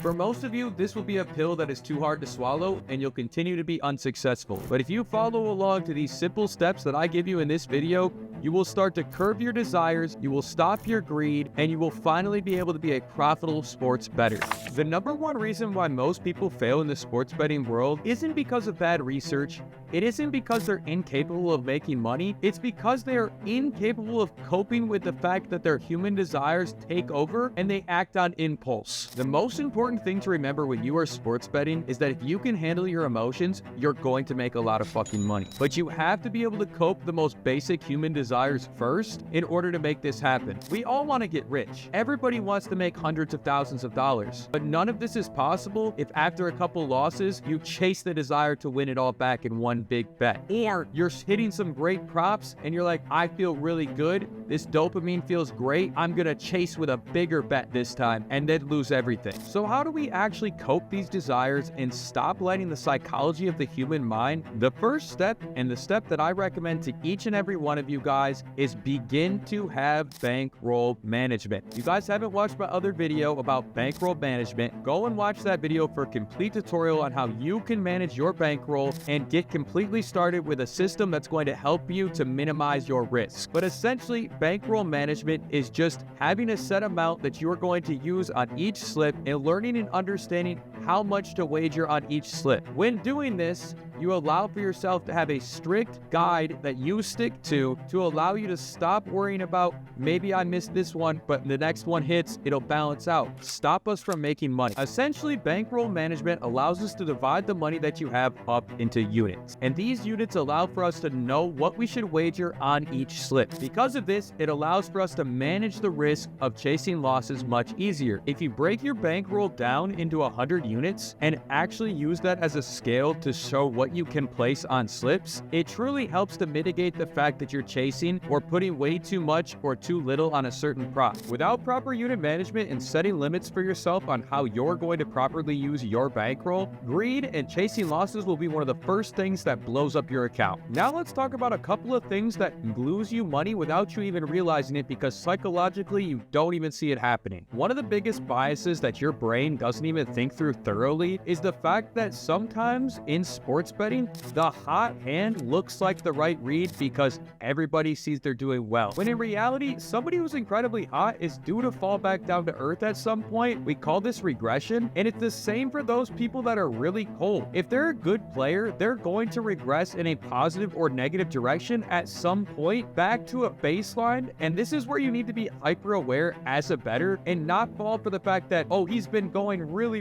For most of you, this will be a pill that is too hard to swallow and you'll continue to be unsuccessful. But if you follow along to these simple steps that I give you in this video, you will start to curb your desires, you will stop your greed, and you will finally be able to be a profitable sports bettor. The number one reason why most people fail in the sports betting world isn't because of bad research. It isn't because they're incapable of making money. It's because they are incapable of coping with the fact that their human desires take over and they act on impulse. The most important thing to remember when you are sports betting is that if you can handle your emotions, you're going to make a lot of fucking money. But you have to be able to cope the most basic human desires first in order to make this happen. We all want to get rich. Everybody wants to make hundreds of thousands of dollars. But none of this is possible if after a couple losses, you chase the desire to win it all back in one big bet. Or you're hitting some great props and you're like, I feel really good. This dopamine feels great. I'm going to chase with a bigger bet this time and then lose everything. So how do we actually cope these desires and stop letting the psychology of the human mind? The first step, and the step that I recommend to each and every one of you guys, is begin to have bankroll management. If you guys haven't watched my other video about bankroll management, go and watch that video for a complete tutorial on how you can manage your bankroll and get completely started with a system that's going to help you to minimize your risk. But essentially, bankroll management is just having a set amount that you're going to use on each slip and learning and understanding how much to wager on each slip. When doing this, you allow for yourself to have a strict guide that you stick to allow you to stop worrying about, maybe I missed this one, but the next one hits, it'll balance out. Stop us from making money. Essentially, bankroll management allows us to divide the money that you have up into units. And these units allow for us to know what we should wager on each slip. Because of this, it allows for us to manage the risk of chasing losses much easier. If you break your bankroll down into 100 units and actually use that as a scale to show what you can place on slips, it truly helps to mitigate the fact that you're chasing or putting way too much or too little on a certain prop. Without proper unit management and setting limits for yourself on how you're going to properly use your bankroll, greed and chasing losses will be one of the first things that blows up your account. Now let's talk about a couple of things that lose you money without you even realizing it, because psychologically you don't even see it happening. One of the biggest biases that your brain doesn't even think through thoroughly is the fact that sometimes in sports betting, the hot hand looks like the right read because everybody sees they're doing well. When in reality, somebody who's incredibly hot is due to fall back down to earth at some point. We call this regression, and it's the same for those people that are really cold. If they're a good player, they're going to regress in a positive or negative direction at some point back to a baseline, and this is where you need to be hyper aware as a bettor and not fall for the fact that, oh, he's been going really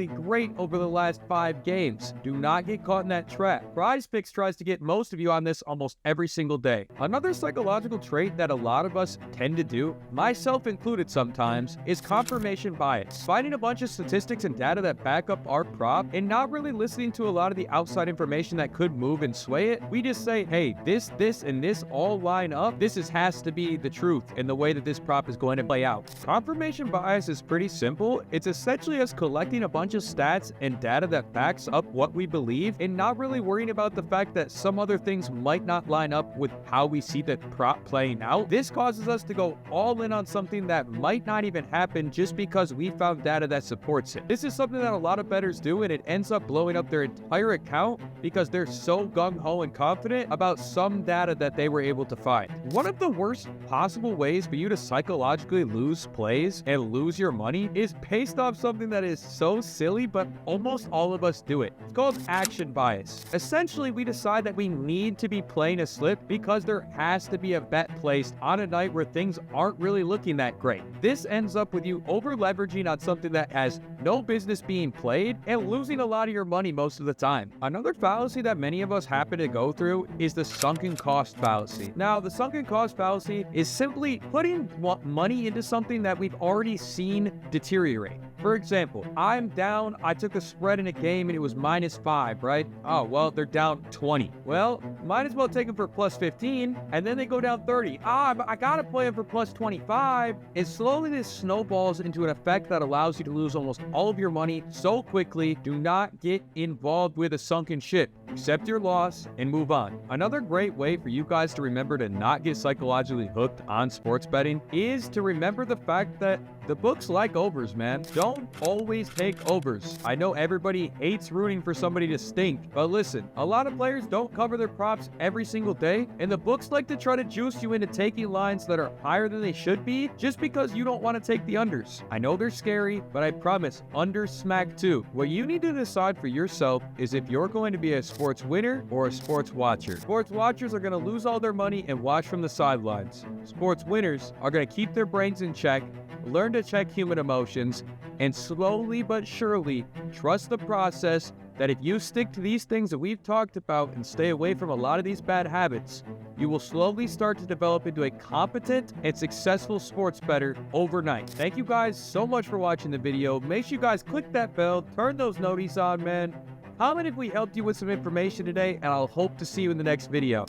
great over the last 5 games. Do not get caught in that trap. PrizePicks tries to get most of you on this almost every single day. Another psychological trait that a lot of us tend to do, myself included sometimes, is confirmation bias. Finding a bunch of statistics and data that back up our prop and not really listening to a lot of the outside information that could move and sway it. We just say, hey, this, and this all line up. This has to be the truth in the way that this prop is going to play out. Confirmation bias is pretty simple. It's essentially us collecting a bunch of stats and data that backs up what we believe and not really worrying about the fact that some other things might not line up with how we see the prop playing out. This causes us to go all in on something that might not even happen just because we found data that supports it. This is something that a lot of bettors do, and it ends up blowing up their entire account because they're so gung-ho and confident about some data that they were able to find. One of the worst possible ways for you to psychologically lose plays and lose your money is based off something that is so silly, but almost all of us do it. It's called action bias. Essentially, we decide that we need to be playing a slip because there has to be a bet placed on a night where things aren't really looking that great. This ends up with you over leveraging on something that has no business being played and losing a lot of your money most of the time. Another fallacy that many of us happen to go through is the sunken cost fallacy. Now, the sunken cost fallacy is simply putting money into something that we've already seen deteriorate. For example, I'm down, I took a spread in a game and it was -5, right? Oh, well, they're down 20. Well, might as well take them for +15, and then they go down 30. I gotta play them for +25. And slowly this snowballs into an effect that allows you to lose almost all of your money so quickly. Do not get involved with a sunken ship. Accept your loss and move on. Another great way for you guys to remember to not get psychologically hooked on sports betting is to remember the fact that The books like overs, man. Don't always take overs. I know everybody hates rooting for somebody to stink, but listen, a lot of players don't cover their props every single day, and the books like to try to juice you into taking lines that are higher than they should be just because you don't want to take the unders. I know they're scary, but I promise, unders smack too. What you need to decide for yourself is if you're going to be a sports winner or a sports watcher. Sports watchers are going to lose all their money and watch from the sidelines. Sports winners are going to keep their brains in check, learn to check human emotions, and slowly but surely trust the process that if you stick to these things that we've talked about and stay away from a lot of these bad habits, you will slowly start to develop into a competent and successful sports bettor overnight. Thank you guys so much for watching the video. Make sure you guys click that bell, turn those noties on, man. Comment if we helped you with some information today, and I'll hope to see you in the next video.